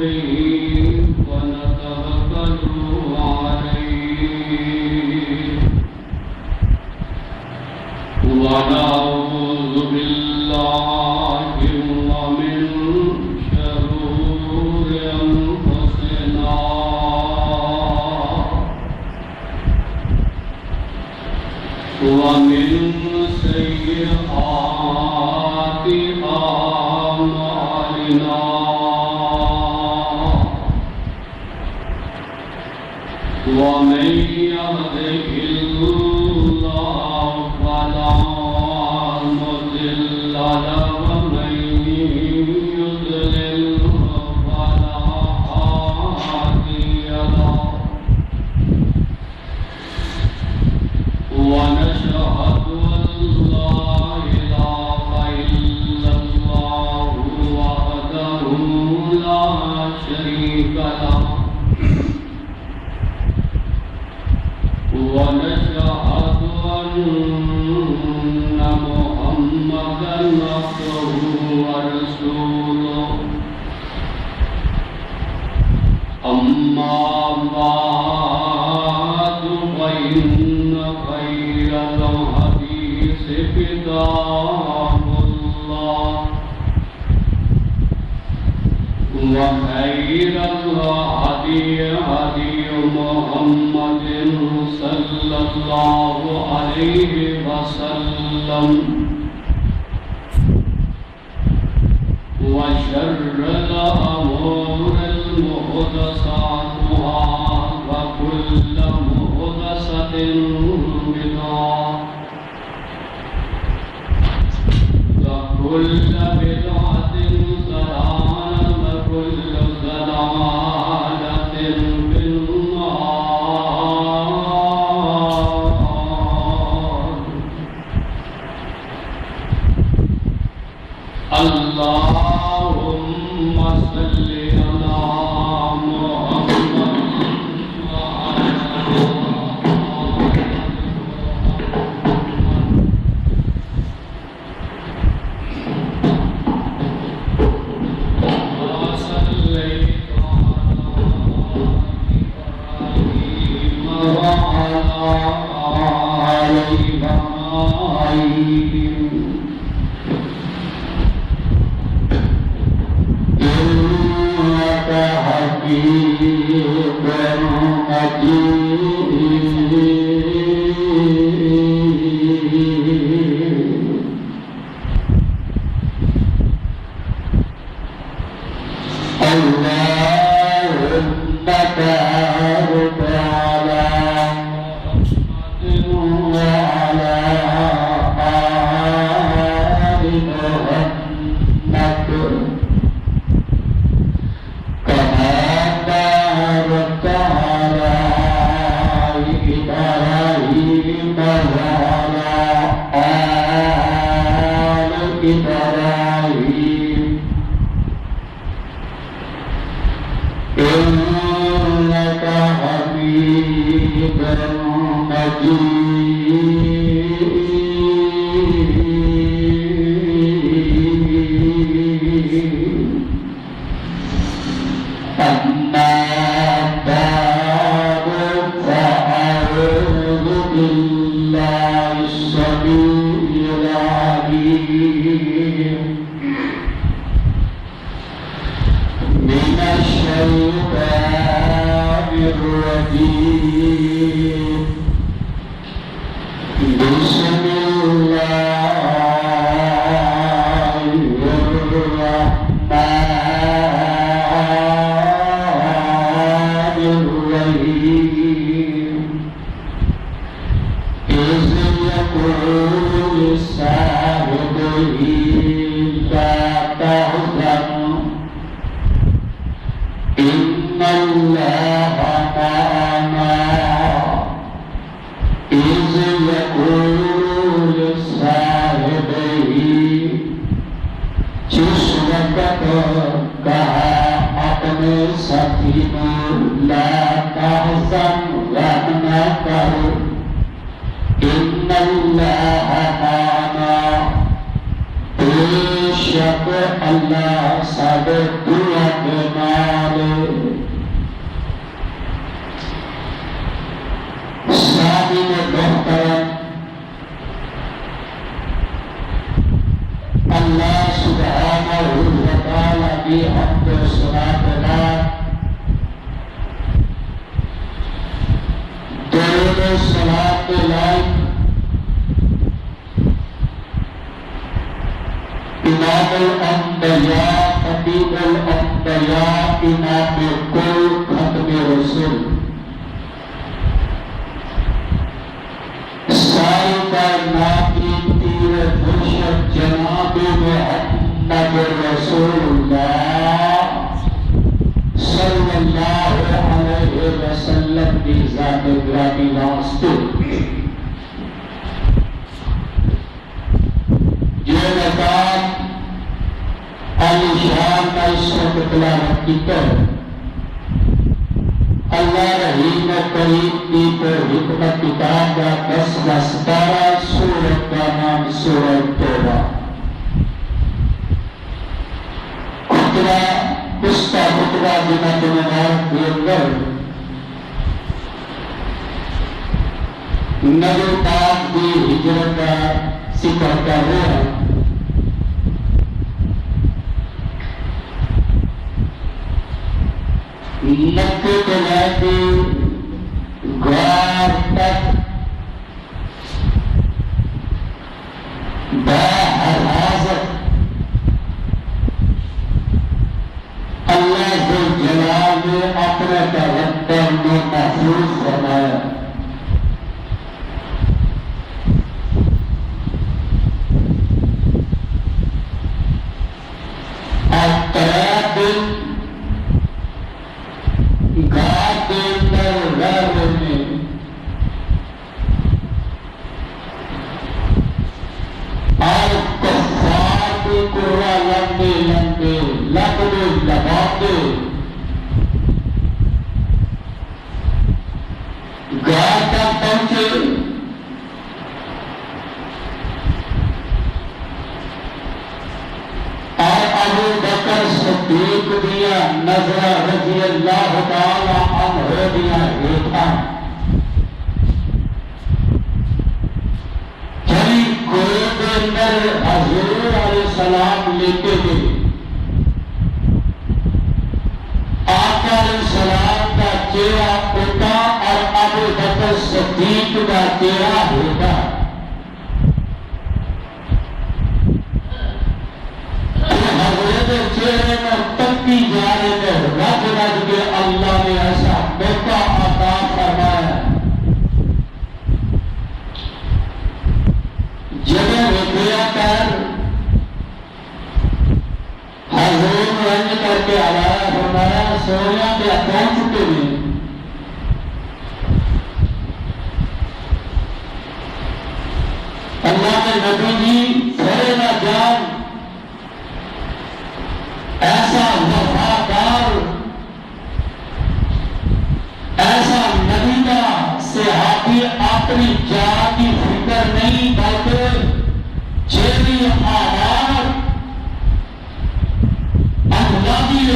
به ونتوكل عليه ونعوذ بالله من شرور أنفسنا ومن سيئات أعمالنا ومن يهده الله فلا مضل له ومن يضلل فلا هادي له ونشهد أن لا إله إلا الله وحده لا شريك له ونشهد أن محمدا عبده ورسوله أما بعد فإن خير الحديث كتاب الله وخير الهدي هدي محمد صلى الله عليه وسلم وشر الأمور محدثاتها وكل محدثة بدعة وكل بدعة ضلالة وكل ضلالة في النار. اللهم صل على محمد Allah sabit dua kenal اللہ سبحانہ و تعالی کی حمد و ثنا کے بعد درود و صلاۃ کے لائق امام الانبیاء خطیب الانبیاء امام کل ختم رسول ساری کائنات کی پیر مرشد جناب محمد رسول اللہ صلی اللہ علیہ وسلم کی ذات گرامی واسطے یہ مقام علی شان کا اس وقت تلاوت کی طرف اللہ رحیم کریم کی تو حکمت کتاب کا 10 سورت کا نام سورت توبہ خطبہ اس کا خطبہ جنت نماز کے اندر نبی پاک کی ہجرت کا ذکر کر رہا ہے مکے کو لے کے غار تک بحفاظت اللہ ذو جلال نے اپنے پیغمبر میں محفوظ فرمایا اور 3 دن غار کے اندر رہنے میں اور کفار کے قرآ لمبے لمبے لکڑے لباتے غار تک پہنچے اور ابو بکر صدیق دیا نظرہ رضی اللہ تعالی عنہ دیا دیکھا چلی کوئے کے اندر حضور علیہ السلام لیتے گئے آقا علیہ السلام کا چہرہ ہوتا اور ابو بکر صدیق کا چہرہ ہوتا چہرے میں تکی جانے میں رج رج کے اللہ نے ایسا موقع عطا فرمایا جب رکیا کر حضور رنج کر کے آیا فرمایا سویا کیا پہنچ چکے ہیں اللہ کے نبی جی تھوڑے نہ جان ایسا وفادار ایسا نبی کا صحابی اپنی جان کی فکر نہیں بلکہ چیری آواز اللہ کی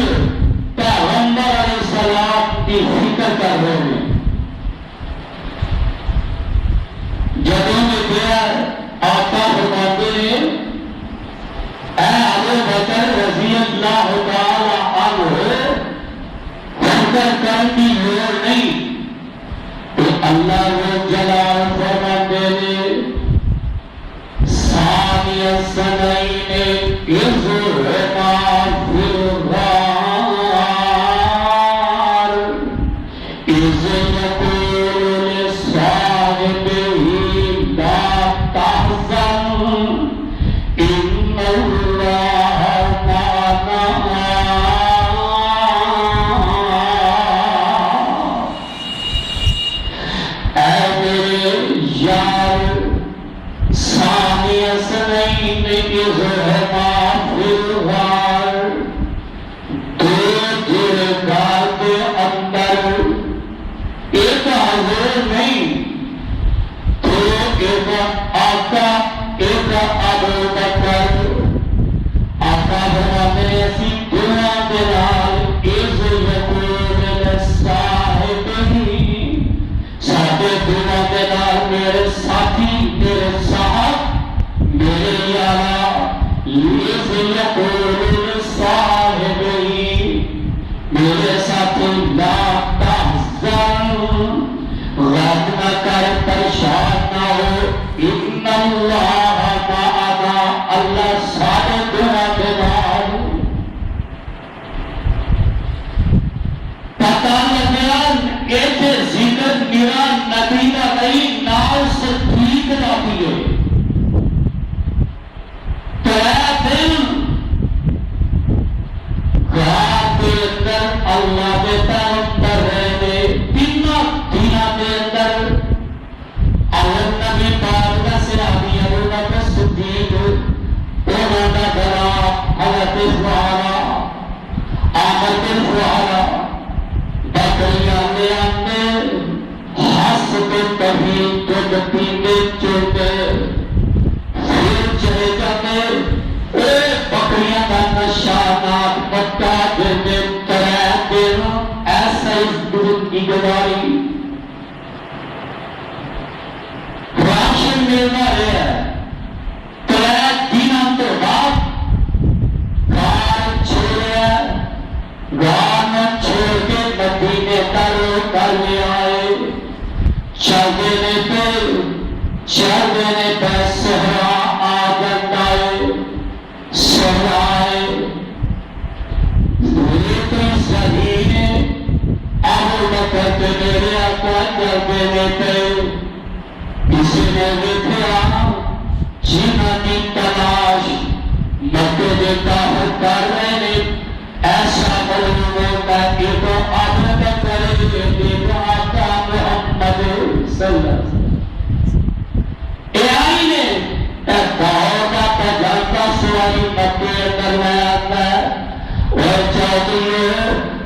پیغمبر علیہ السلام کی فکر کر رہے ہیں جدوں میں گیا آقا فرماتے ہیں اے ابو بکر رضی اللہ تعالی عنہ فکر کرنے کی لوڑ نہیں تو اللہ وہ جلال فرماتے ہیں ثانی الثنین اذ ہما فی الغار اذ یقول لصاحبہ لا تحزن ان اللہ معنا اے میرے یار ثانی الثنین اذ ہما فی الغار دو غار کے اندر ایک حضور نہیں تو ایک آقا ایک ابو بکر آقا فرماتے ہیں ایسی دنیا کے لال اذ یقول لصاحبہ ساتھ دنیا کے لال میرے ساتھی میرے صاحب میرے یارا یقول صاحبہ میرے ساتھی لا تحزن غم نہ کر پریشان نہ ہو ان اللہ معنا اللہ سارے گناہ کے بعد پتہ لگا ایسے ذکر میرا نبی کا نہیں نال سے ٹھیک نہ دیے اللہ کے پیغمبر رہے تینوں دنوں کے اندر اور نبی پاک کا صحابی ابو بکر صدیق انہوں کا گھر حضرت فہرا آمد فہرا بکریاں لے آتے ہنس کے کبھی دودھ پیتے چوتے پھر چلے جاتے بکریاں کا نشانات بتا دیتے ایسا اس دودھ کی گزاری راشن ملنا ہے دنوں کے بعد گھر چھوڑے گھر چھوڑ کے مدینے کر لے آئے چل دینے پہ صحرا آگن آئے صحرا آئے میرے آقا کر دینے پہ کسی نے دیکھا جینا کی تلاش مکے دیتا ہے کر رہے ایسا معلوم ہوتا ہے کہ تو اب تک کرے دیکھا آقا محمد صلی اللہ علیہ وسلم اے آئی نے بہت کا جانتا سوائی مکے اندر میں آتا ہے اور چاہتی ہے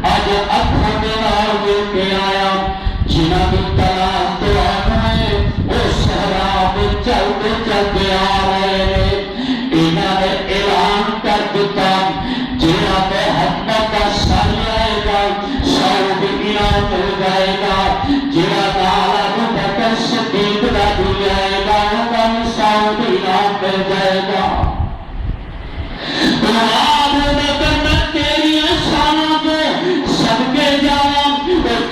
آج اکھا میرا کے آیا جنہ کی تلاش تو آئے وہ صحرا میں چلتے چلتے آ رہے ہیں انہوں نے اعلان کر دیتا جنہ پہ حکمت کا سر لائے گا سعود ایران مل جائے گا جنہ نالا کو بکر صدیق کا بھی جائے گا وہ سعود ایران مل جائے گا آب بکر میں تیری شانہ کو سب کے جانا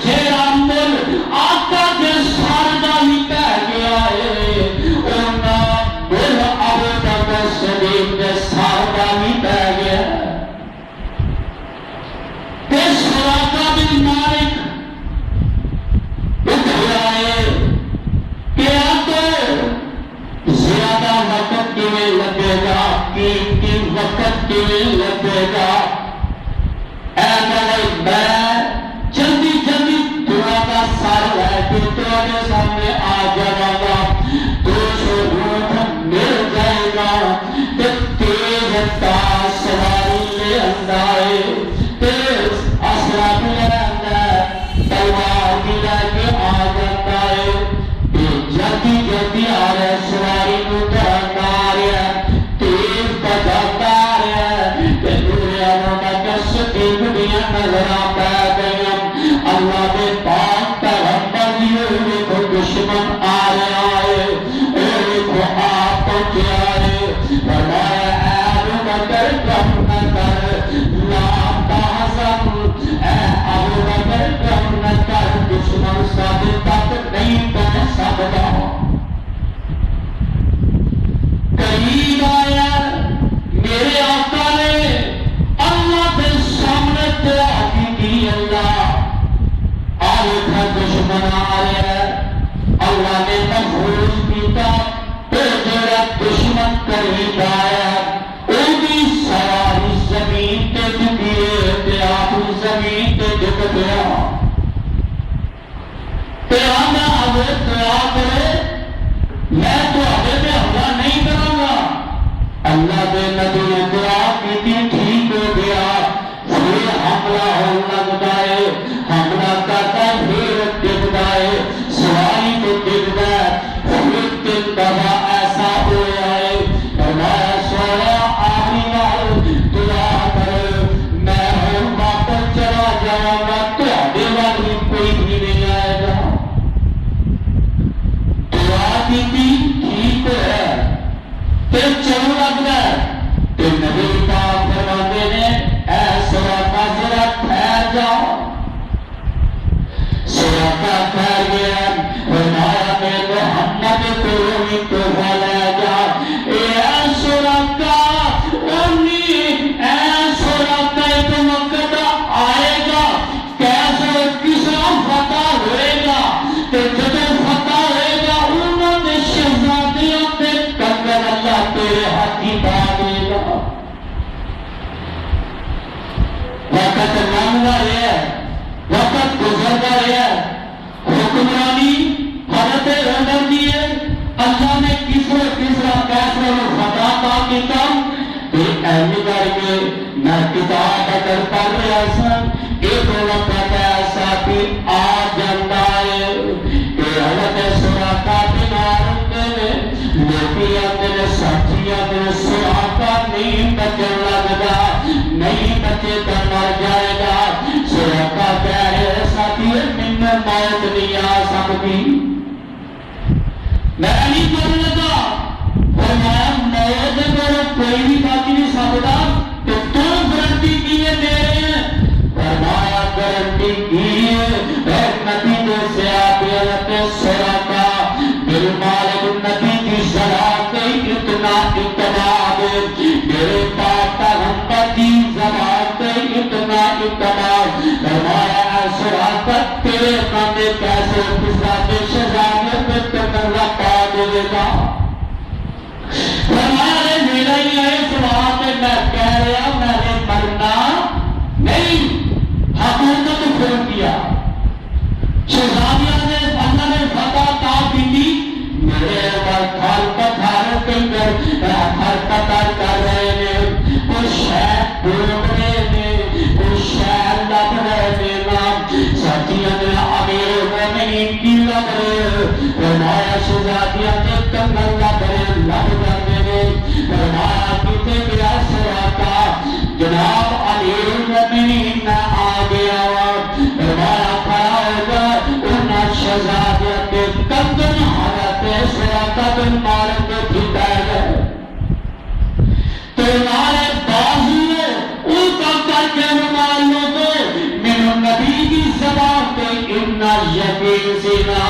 جیڑا مل آقا کے سارا ہی پہ گیا ہے انہاں مل ابو بکر صدیق کے سارا ہی پہ گیا اس سراقہ بن مالک اٹھیا ہے کہ آقا زیادہ وقت کیوں لگے گا قیمتی وقت کیوں لگے گا اے مولا میں جلدی جلدی دعا کا سار ہے کہ تیرے سامنے آ جائے گا 200 روح مل جائے گا کہ تیز رفتار سواری لے اندائے تیز اسرا بھی لے اندائے تلوار بھی لے کے آ جاتا ہے جلدی جلدی آ رہے سواری کو درہتا آ رہے تیز بجاتا آ رہے کہ دنیا میں کس دیکھ دیا نظر آتا ہے اللہ کے پاک پیغمبر دیئے کو دشمن آ رہا ہے اور کو آپ کو کیا ہے فرمایا اے ابو بکر کم نہ کر لا تحزن اے ابو بکر کم نہ کر دشمن ساتھ تک نہیں بن سکتا قریب آیا میرے آقا نے اللہ کے سامنے دعا کی اللہ آئے دشمن آ رہا ہے اللہ نے محفوظ کیتا تو جڑا دشمن قریب آیا وہ بھی ساری زمین تے ڈگے تے آپ زمین تے ڈگ گیا تے آنا اب دعا کرے میں تو آگے پہ حملہ نہیں کروں گا اللہ کے نبی نے دعا کی ٹھیک ہو گیا پھر حملہ ہو لگتا ہے حملہ کرتا ہے پھر ڈگتا ہے سواری کو ڈگتا ہے پھر ڈگتا تیرے ہاتھی پا دے گا. وقت لنگا رہا ہے، وقت گزرتا رہا ہے. حکمرانی حضرت عمر دی ہے. اللہ نے کسرا کیسرا خطا پا کیتا ایسے کر کے میں کتاب اگر پڑھ رہا سا ایک وقت ایسا بھی آ جاتا ہے کہ حضرت سراقہ بیمار ہوتے ہیں، لوگی اپنے ساتھی اپنے سراقہ نہیں بچن لگتا، نہیں بچے تو مر جائے گا. سراقہ کہہ رہے ساتھی میں موت نہیں آ سکتی، میں نہیں کر لگا فرمایا موت پر کوئی بھی بچ نہیں سکتا تو تم گارنٹی کیے دے رہے ہیں؟ فرمایا گارنٹی کی نبی نے سیابیت سراقہ بالمالک نبی کی صلاح کے اتنا اتباع میرے پاک پیغمبر کی زبان کے اتنا اتباع. فرمایا سراقہ تیرے سامنے کیسے پسرا کے شہزادے پہ تکرا پا دے گا. فرمایا میرا ہی ہے سوال میں کہہ رہا میں نے مرنا نہیں. حکومت فون کیا شہزادیاں نے اللہ نے فتح تا دی میرے گھر پتھر کے گھر پتھر کر رہے ہیں، کچھ شہر ڈھونڈ رہے ہیں، کچھ شہر لب رہے ہیں. ساتھیاں نے امیر مومنین کی لب رہے. فرمایا شہزادیاں نے کنگن لب رہے لب کرتے ہیں. فرمایا کتے گیا سراقہ جناب امیر المومنین میں آ گیا. فرمایا کھڑا ہوگا انہاں شہزادیاں کے کنگن حضرت سراقہ بن مالک کے بھیٹا گئے تو ہمارے بازو ان کا کر کے رومال لوگوں میرے نبی کی زبان پہ اتنا یقین سینا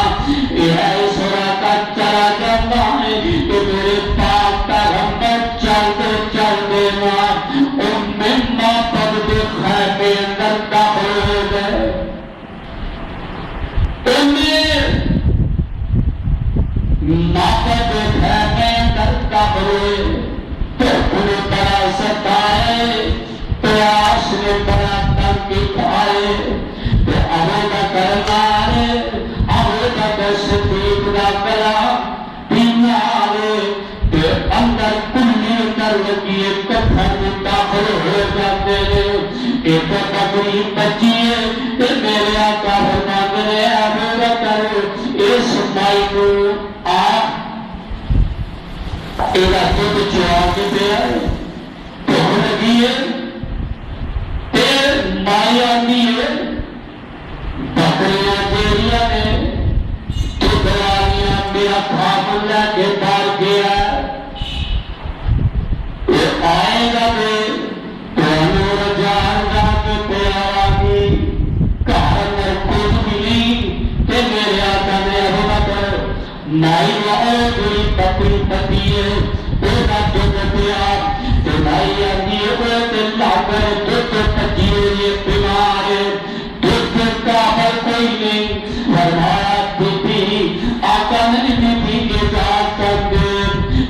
یہ سراقہ چلا جاتا ہے کہ میرے پاک پیغمبر چلتے چلتے محبت کے خیمے اندر داخل ہو گئے. محبت کے خیمے اندر داخل ہوئے تو انہیں بڑا ستائے، پیاس نے بڑا تنگ کھائے. تو ابو بکر مارے ابو بکر صدیق کا گلا پینا آئے تو اندر کلی کر لگی کفن داخل ہو جاتے ہیں. ایک بکری بچی ہے کہ میرے آقا فرماتے ہیں ابو بکر اس مائی کو آپ دودھ چوا کے پیا بھوک لگی ہے پھر مائی آتی ہے بکریاں ڈیریاں نے دودھوالیاں میرا خامن لے کے باہر گیا یہ آئے گا تو جان جا کے پیا گی گھر میں خود ملی کہ میرے آقا نے ابو بکر مائی آئے گئی بکری پتی ہے بیٹا دودھ پیا تو مائی آتی ہے تو لاکر دودھ پتی ہوئی بیمار ہے دودھ کا حل کوئی نہیں. فرمایا بیٹی آقا نے بیٹی کے ساتھ کر دے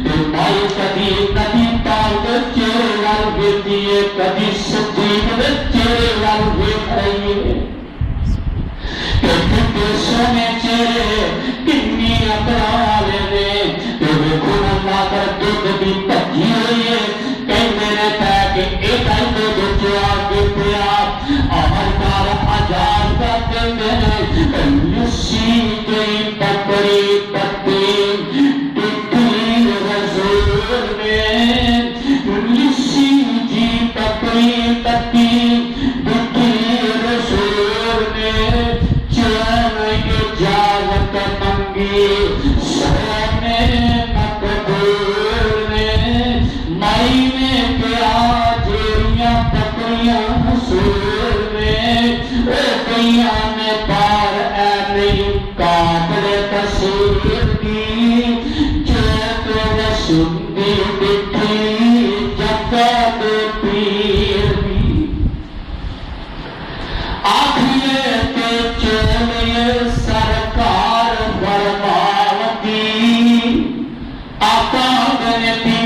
تو مائی کبھی نبی پاک چہرے وال دیتی ہے کبھی صدیق کے چہرے وال دیکھ رہی ہے کہ سونے چہرے کنی اپنا لینے تو دیکھو اللہ کر دودھ بھی پکی ہوئی ہے کئی میرے پہ کہ ایک آئی دودھ چوا کے پیا آمر کار آجاد کا دل میں لسی گئی بکری پتی ڈٹی رسول میں لسی جی بکری پتی ڈٹی رسول میں چین اجازت منگی سونے مقبول نے مائی نے کیا جیریاں بکریاں حصول میں کئیاں نے پار اے نہیں قابل تصویر کی جو تو سندی بٹھی جگت پیر بھی آخریے کے چولے سرکار فرماوتی آقا نے بی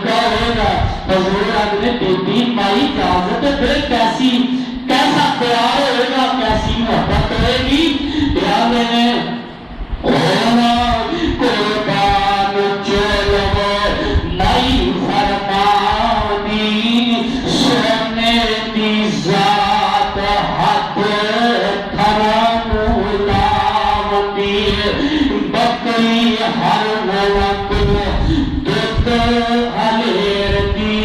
کہے گا حضور اپنے بیٹی مائی اجازت پھر کیسا پیار ہوئے گا, کیسی محبت ہوئے گی. یا میں نے ہونا قربان چلو مائی فرمانی سونے دی ذات حق تھرم لامتی بکری ہر وقت دکھ علیر دی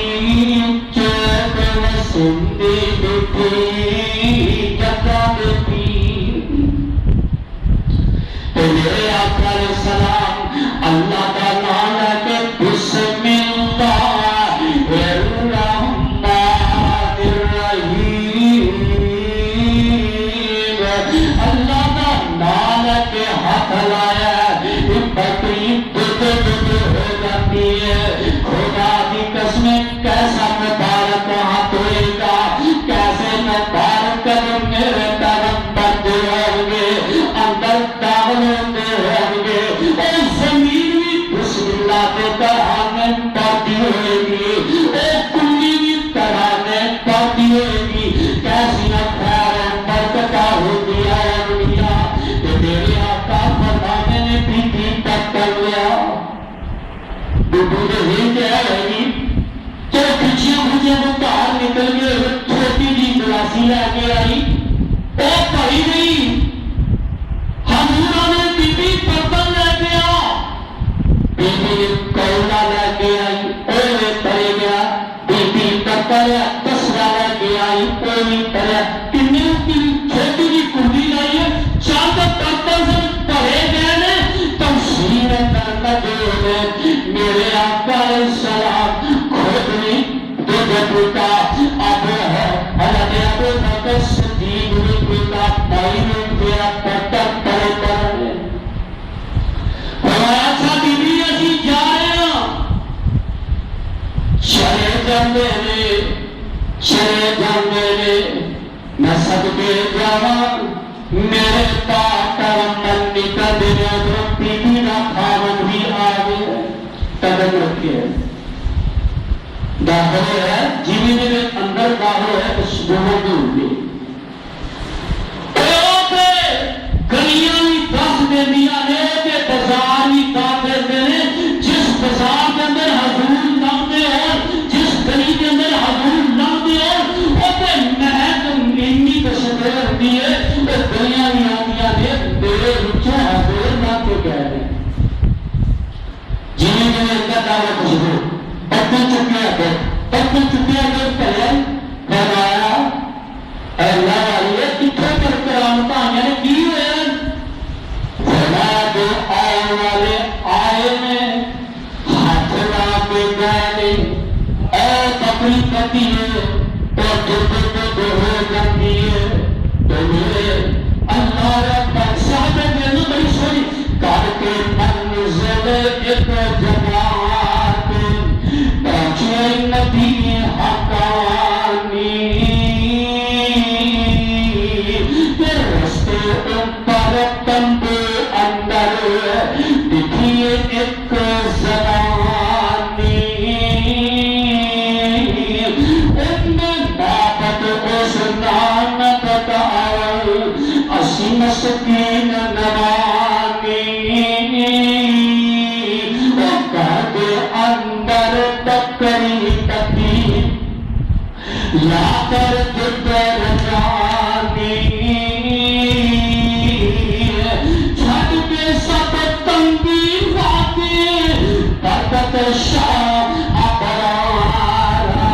چوک وسندی بٹھی جگہ بٹھی. تو میرے آقا علیہ السلام اللہ کا نام ہے کہ بسم اللہ الرحمن الرحیم. اللہ کا نام ہے کہ ہاتھ لایا بکری دودھ ہو جاتی ہے. خدا کی قسم کیسا مبارک ہاتھ ہوئے گا, کیسے مبارک میرے پیغمبر دے ہوں گے, اندر داخل ہوتے ہوں گے. اور زمین بھی بسم اللہ کے کرانے پڑتی ہوئے گی, اور کنڈی بھی کرانے پڑتی ہوئے گی. کیسی خیر برکتہ ہوتی ہے انبیاء کہ میرے آقا فرمانے نے بھی تک کر لیا. چلو کچھیاں مجھے وہ باہر نکل گئے, چھوٹی جی گلاسی لے کے آئی, وہ پڑی گئی. حضور نے بی بی برتن لے کے آ, بی بی کولا لے کے آئی, وہ پڑے گیا. بی بی برتن تسلا لے کے آئی, وہ بھی پڑا. کنہیں کی چھوٹی جی کنڈی لائی ہے, چاند برتن سے پڑے گئے نے. تفسیر میرے آقا علیہ السلام خود نہیں دودھ پیتا, اب ہے حضرت ابو بکر صدیق بھی پیتا. بھائی نے میرا پتر پڑے کرنے فرمایا تھا بی بی اسی جا رہے ہیں, چلے جا میرے میں صدقے جاواں میرے پاک کرم نکل دے بی بی کا خاون بھی آ گیا. قدم رکھے داخل ہے جیوی میرے اندر داخل ہے اس بہت دور میں گلیاں بھی دس دے دیا ہے کہ بازار بھی دس دیتے ہیں. جس بازار کے اندر حضور لگتے ہو, جس گلی کے اندر حضور لگتے ہو, وہ پہ محض مہنگی تشکر ہوتی ہے. وہ گلیاں بھی آتیاں نے میرے رچوں حضور نہ کے کہہ رہے جنہیں میں اللہ تعالیٰ خوش ہو. پتن چکیا کر پہلے فرمایا اے اللہ والی کتنے پر کرامت آئیں نے کی ہوئے. فرمایا جو آئے والے آئے میں ہاتھ لا کے گئے اے بکری کتی ہے اور دودھ ہو جاتی ہے. تو میرے اللہ رب صاحب نے بڑی سوئی کر کے منزل ایک جماعت پہنچے نبی حقانی. رستے پر تمبو اندر دکھی ایک زنانی. ان بابت اس نام بتاؤ اسی مسکین نوانی. اندر بکری کتی لا کر جدر جانی. چھٹ کے سب تنگی واقعی برکت شاہ ابرارا.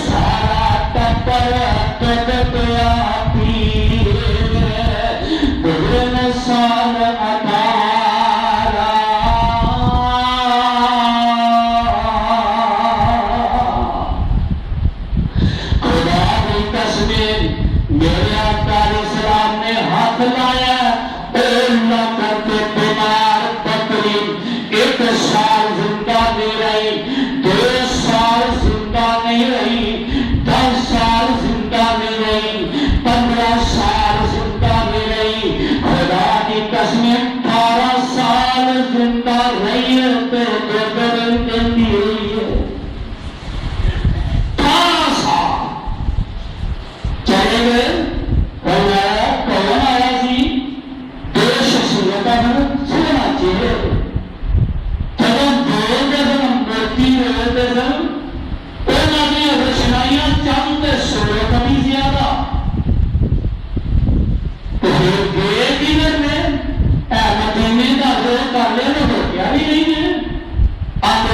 سارا ٹبر تدت آتی گرن سال میرے آقا علیہ السلام نے ہاتھ لایا اللہ کرتے بیمار بکری 1 سال زندہ نہیں رہی, 2 سال زندہ نہیں رہی, 10 سال زندہ نہیں رہی, 15 سال زندہ نہیں رہی. خدا کی قسم 18 سال زندہ گئے کدھر نے مدینے کا روز کر لیا تو روکیا بھی نہیں ہے اب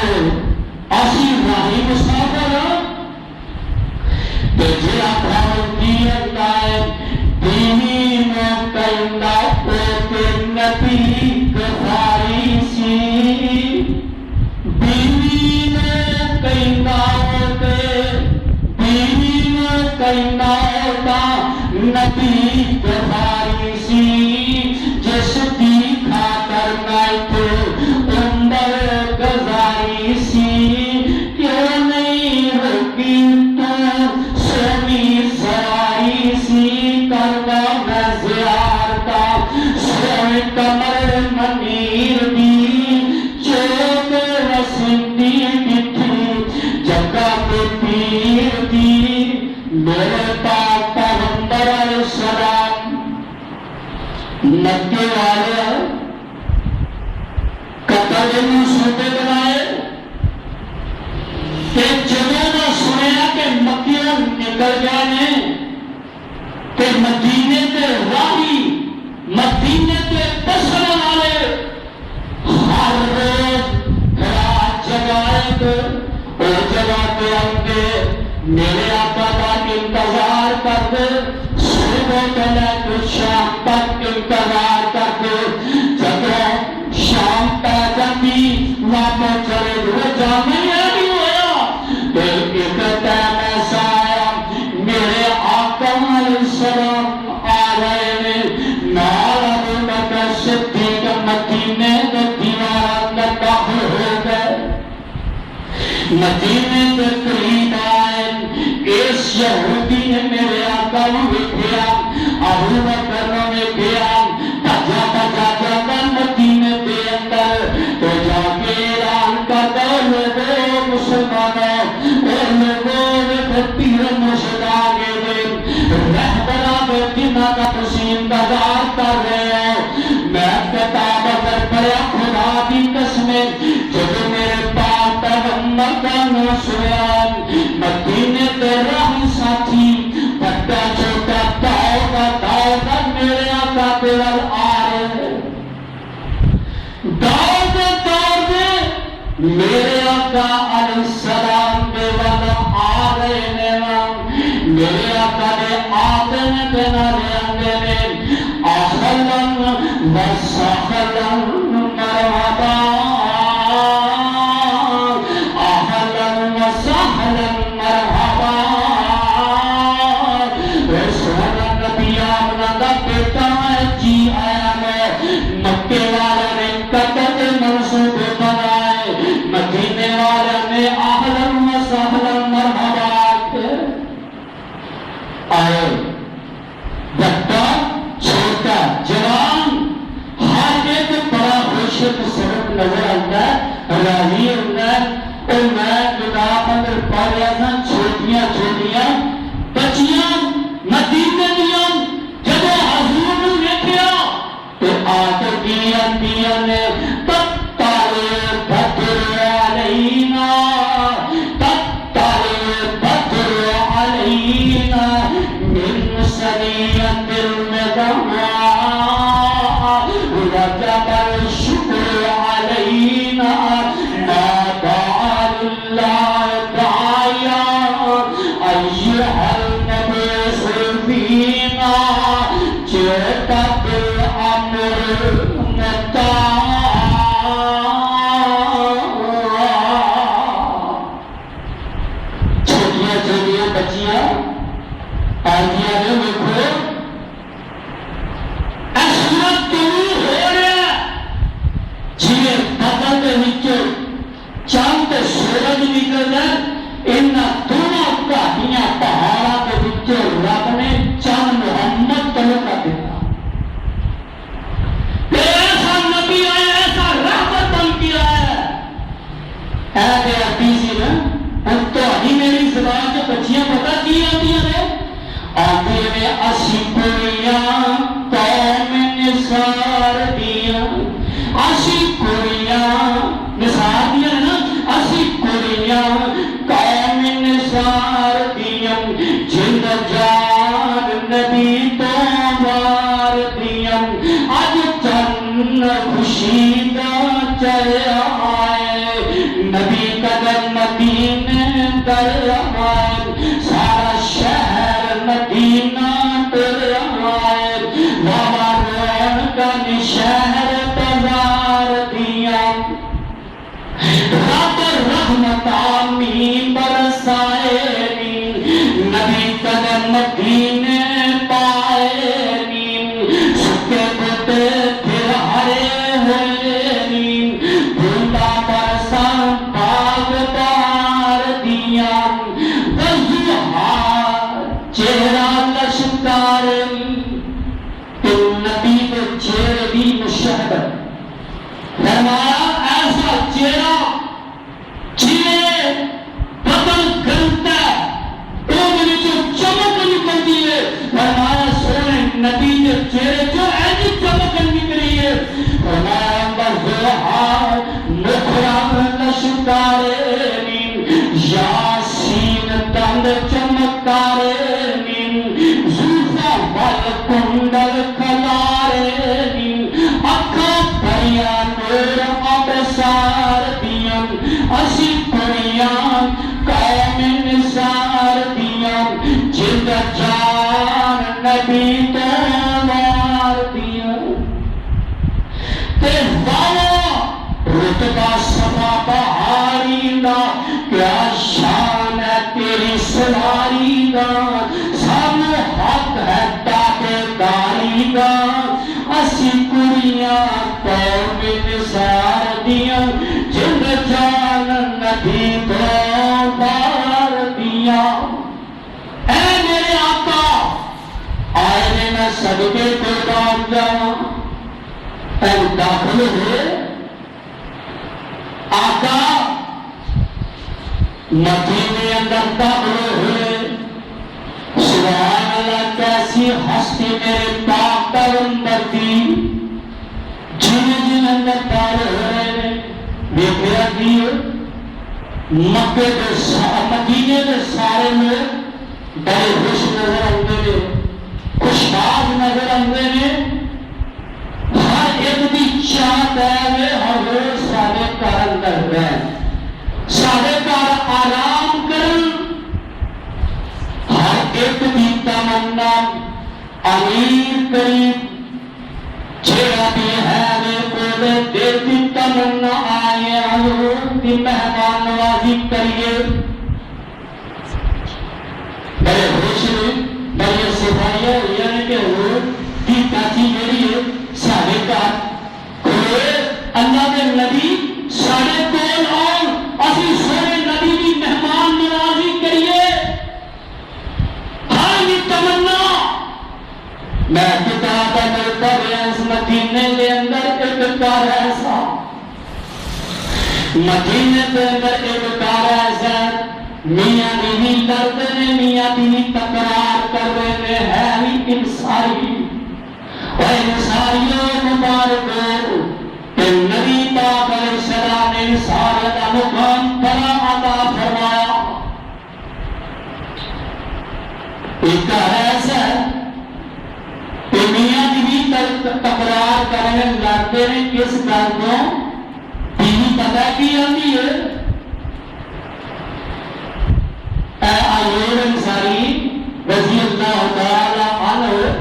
اسی راہی مسافر جی کی ہے بیوی میں کہنا پوتے نبی گزاری سی بیوی میں کہنا ہوتے بیوی میں کہنا ہوتا نبی گزاری سی جس کی خاطر میں تو عمر گزاری سی کیوں نہیں رکی تو سونی سواری سی کرنا میں زیارتا سوئی کمر منیر دی چوک رسندی کتھی جگہ پہ پیر دی میرے پاک پیغمبر علیہ السلام مکے والے قتل منصوبے بنائے کہ جنہوں نے سنیا کہ مکیوں نکل گئے نے کہ مدینے کے راہی مدینے کے بسنے والے ہر روز رات جگائے گے اور جگہ پہ آئیں میرے آقا کا انتظار کر دے صبح سے لے کر شام تک انتظار کر دے جب شام پہ جاتی واپس چلے وہ جانے نہیں ہوا ایک ٹائم ایسا آیا میرے آقا علیہ السلام آ رہے ہیں نال ابو بکر صدیق مدینے کے دیوار میں داخل ہو گئے مدینے کے قریب آئے اس یہودی نے میرے آقا کو دیکھا ابو بکر نے گیا بجا بجا جاتا مدینے کے اندر تو جا کے اعلان کرتا لوگوں مسلمانوں اور لوگوں پیر مرشد آگے دے رہبرا مدینہ کا تسی انتظار کر رہے ہو میں کتاب اگر پڑھا خدا کی قسمیں جب میرے پاک پیغمبر کا نام سنیا مدینے کے راہ ساتھی بڑا چھوٹا داؤ کا میرے آقا کے ول آ رہے داؤ میرے آقا علیہ السلام کے ول آ رہے ہیں میرے آقا نے آتے نے بنانے آنے نے اہلن و سہلن مرحبا اہلن و سہلن مرحبا سونا نبی آمنہ دا بیٹا ہے جی آیا ہے مکے والے نے قتل منصوبے بنائے مدینے والے نے اہلن و سہلن مرحبا آئے بڑا چھوٹا جوان ہر ایک بڑا خوشک سبق نظر آتا ہے راہی ہوتا ہے اور میں کتاب اندر پڑھ رہا تھا چھوٹیاں بچیاں مدینے دیا جب حضور نے دیکھا تو آتے دیا نے تَتَّارِ بَدْرُ عَلَيْنَا تَتَّارِ بَدْرُ عَلَيْنَا من سنية المدعاء وجب الشكر علينا ما دعا لله داعيا أيها المبعوث فينا جئت بالأمر مطاع چھوٹیاں بچیاں آدیا نے دیکھو اسمت طلوع ہو رہا جی بدل کے نیچے چاند سورج نکل جائے ان دونوں گاڑیاں پہاڑا کے نیچے رب نے چاند محمد طلوع کر دیتا ایسا نبی آیا ایسا رحمت بن کیا ہے اے حدیثی نا تو ہی میری زبان کے بچیاں پتہ کی آتی ہیں آتے میں اسی کوریاں قوم نثار دیا اسی کوریاں نثار دیا ہے نا اسی کوریاں قوم نثار دیا جن جان نبی تو بار دیا اج چن خوشی دا چڑھیا ہے نبی قدم مدینے در آئے سارا شہر مدینہ تر آئے بابا رون کا شہر بازار دیا رب رحمت آمین برسائے نبی قدم مدینے پائے سکے بوٹے پھر ہرے ہوئے بھولا برسا باغ بار دیا چہرہ لشکار نبی کے چہرے بھی مشہد فرمایا ایسا چہرہ چہرے بدل گلتا ہے وہ میری جو چمک نکلتی ہے فرمایا سونے نبی کے چہرے جو ایسی چمک نکلی ہے فرمایا بزرہار مخرم لشکارین یاسین دند چمکارین زوفا بال کنڈل کلارین اکھا بھریا نور ابسار دیا اسی پریان قوم نثار دیا جد جان نبی توار دیا تے والا رتبہ سما بہاری دا کیا شان ہے تیری سواری دا سامو حق ہے تابے داری دا اسی کڑیاں قوم نثار دیا جد جان نبی توار دیا اے میرے آقا آئے نے میں صدقے قربان جاؤں اے داخل ہوئے آقا مدینے اندر داخل ہوئے سبحان اللہ کیسی ہستی میرے پاک پیغمبر کی جن اندر داخل ہوئے میرا دیو مکے مدینے کے سارے لوگ بڑے خوش نظر آتے ہیں خوشباز نظر آتے ہیں ہر ایک بھی چاہتا ہے ہر روز سارے کار اندر ہے سارے کار آرام کرن ہر ایک بھی تمنا امیر قریب جیڑا بھی ہے وہ دل کی تمنا آئے حضور کی مہمان نوازی کریے بڑے خوش بڑے صفائیہ یعنی کہ حضور کی کاچی میری ہے سارے کار کھوئے اللہ کے نبی سارے کول اور اسی سارے نبی کی مہمان نوازی کریے ہر بھی تمنا میں کتاب میں پڑھ رہا اس مدینے کے اندر ایک کار ایسا مدینے کے اندر ایک کار ایسا میاں بیوی لڑتے ہیں میاں بیوی تکرار کر رہے ہیں بھی انسانی اور انسانیوں مبارک کہ نبی پاک علیہ السلام نے انسانیت کا مقام بڑا عطا فرمایا ایک کار ایسا میاں بیوی تکرار کرنے لگتے ہیں کس گل کو بیوی پتہ کی آتی ہے اے ایوب انصاری رضی اللہ تعالی عنہ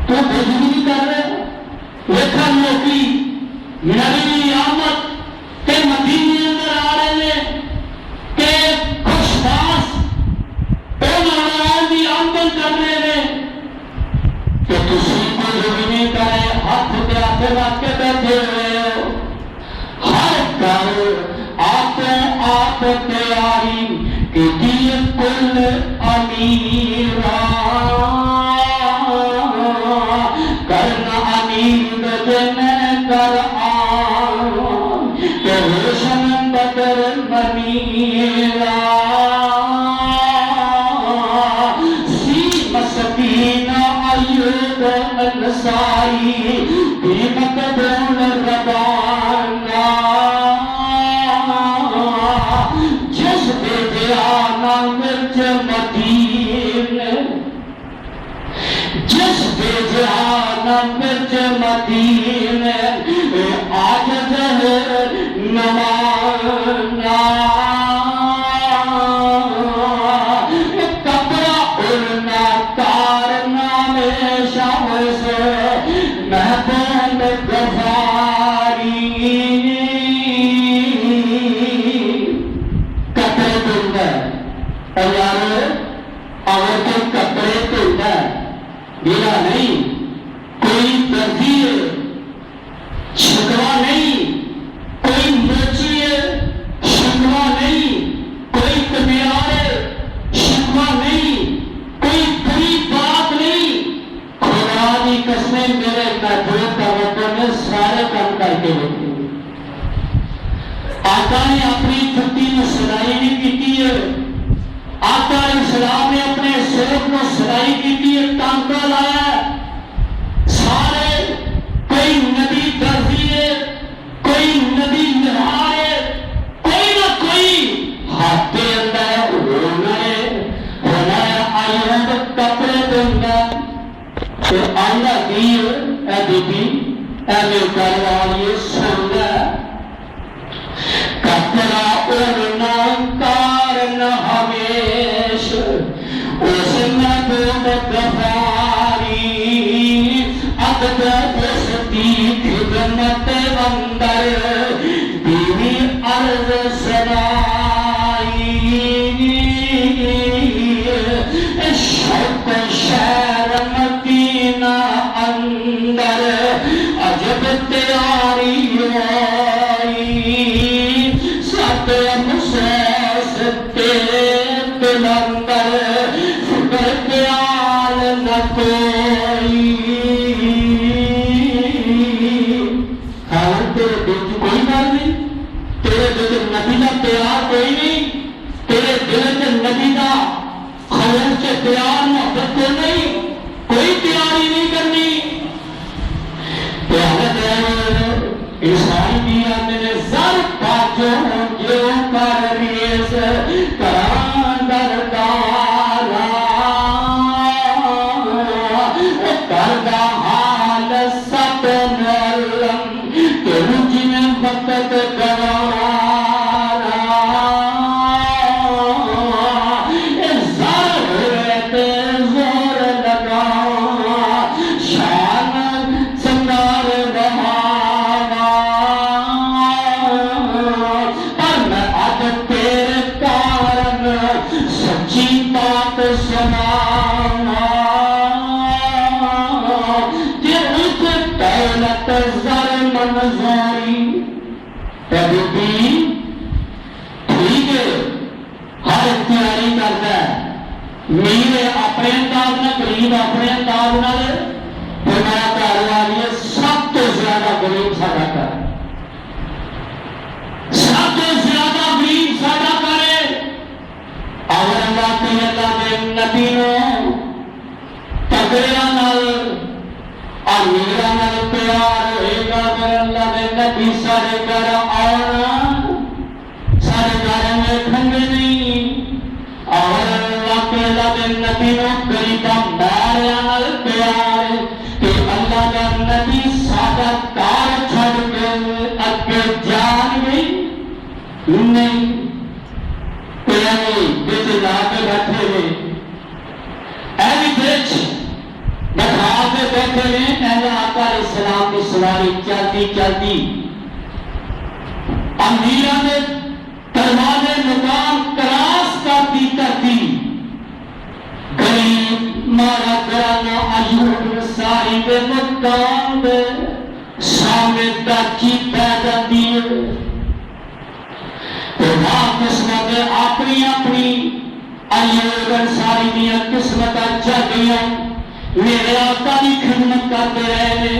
تو بجلی کر رہے لکھا لوکی نبی آمد کے مدینے اندر آ رہے ہیں کہ خوش باس بھی آمدن کر رہے ہیں کہ تسی کو زمینی کرے ہاتھ پہ آتے رکھ کے بیٹھے ہوئے ہو ہر گھر آپ تیاری کہ دیئے کل امیرہ کرنا امیر جن کر آن کہ روشن بدر منیرہ انصاری بھی مقبول ربانا جس بے دیانا مرچ مدین جس بے جہان بچ مدینے آج ظہر نمانا کپڑا اڑنا کارنامے شمس محبوب غفاری کپڑے دھلتا ہے اور یار عورتیں کپڑے دھلتا ہے میرا نہیں کوئی درزی ہے شکوا نہیں کوئی موچی ہے شکوا نہیں کوئی کمیار ہے شکوا نہیں کوئی بری بات نہیں خدا کی قسمیں میرے محبوب کا وطن میں سارے کام کر کے ہوتے ہیں آقا نے اپنی چھٹی میں سلائی بھی کی ہے آقا اسلام نے اپنے سوٹ کو سلائی کی ہے ٹانکا لایا سارے کوئی نبی درزی ہے کوئی نبی نہار ہے کوئی نہ کوئی ہاتھ کے اندر ہونا ہے آئیوں کپڑے دوں تو آئندہ دی اے بی بی اے میرے گھر والی سن کپڑا اڑنا کارن ہمیش اس محبوب غفاری اقدر بستی خدمت اندر بیوی عرض سنائی شوق شہر مدینہ اندر عجب تیاری آئی مسیس تیرے دل اندر فکر خیال نہ کوئی تیرے دل کی کوئی بات نہیں تیرے دل نبی کا پیار کوئی نہیں تیرے دل کے نبی کا خلوص سے پیار محبت کو نہیں کوئی تیاری نہیں کرنی عیسائی دیا میرے سر پاچوں جو کر ریس کران دردارا کردہ حال سب نرم کہ رجن وقت گوارا ضرورت زور لگا شان سنگار بہانا پر میں اب تیرے کارن سچی بات سنانا کہ اس دولت زر منظوری کبھی بھی ٹھیک ہے ہر تیاری کرتا ہے میرے اپنے انداز میں غریب اپنے انداز میں ہمارا گھر والی سب تو زیادہ غریب ساڈا کر سب تو زیادہ غریب ساڈا کرے اور اللہ کے نبی نو تگڑیاں نال امیراں نال پیار ہوئے گا اگر اللہ کے نبی سارے گھر آنا سارے گھر میں کھنگے نہیں اور اللہ کے نبی نو غریباں ماریاں نال پیار کہ اللہ کا نبی سادہ کار چھڑ کے اگے جان گئی نہیں پیاری بچ لا کے بیٹھے ہوئے ایوی بچ بٹھا کے بیٹھے ہوئے اہل آقا علیہ السلام کی سواری چلتی چلتی امیرہ نے دروازے مقام کراس کرتی غریب مارا گرانا ایوب ساری کے مقام دے سامنے تاکی پیدا دیئے تو وہاں قسمت اپنی ایوب انصاری دیا قسمت چل گیا میرے آقا کی خدمت کرتے رہے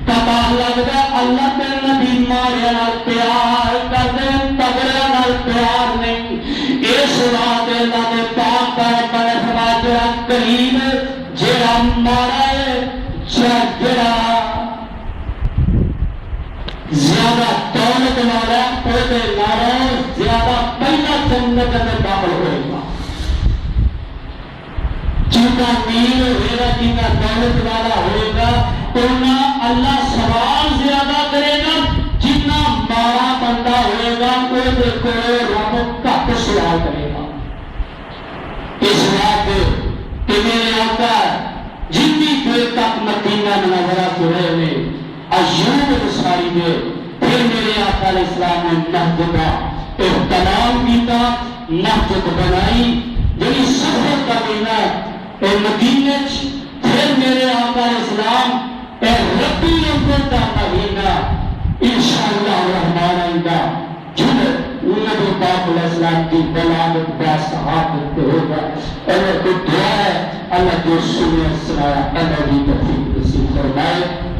پتا لگتا اللہ کے نبی مارے نال پیار کرتے تگڑے نال پیار نہیں اس بات اللہ نے پاک پر فرمایا قریب جڑا مارا ہے جڑا زیادہ دولت والا پودے مارا زیادہ پہلا جنت میں داخل ہوئے گا جنہ امیر ہوئے گا جنہ دولت والا ہوئے گا اتنا اللہ سوال زیادہ کرے گا، جنہ مارا بندہ ہوئے گا وہ دیکھو رب گھٹ سوال کرے گا۔ اس بات کہ میرے آقا جتنی دیر تک مدینہ منورہ جو ہے ایوب انصاری نے پھر میرے آقا علیہ السلام نے مسجد کا اہتمام کیا، مسجد بنائی، یعنی سفر کا مہینہ مدینے پھر میرے آقا علیہ السلام ربی الاول کا مہینہ انشاءاللہ الرحمن الرحیم جب نبی پاک علیہ السلام کی بلادت با صحابت ہوگا۔ اللہ کو دعا ہے اللہ جو سنیا سنایا اللہ کی توفیق نصیب فرمائے۔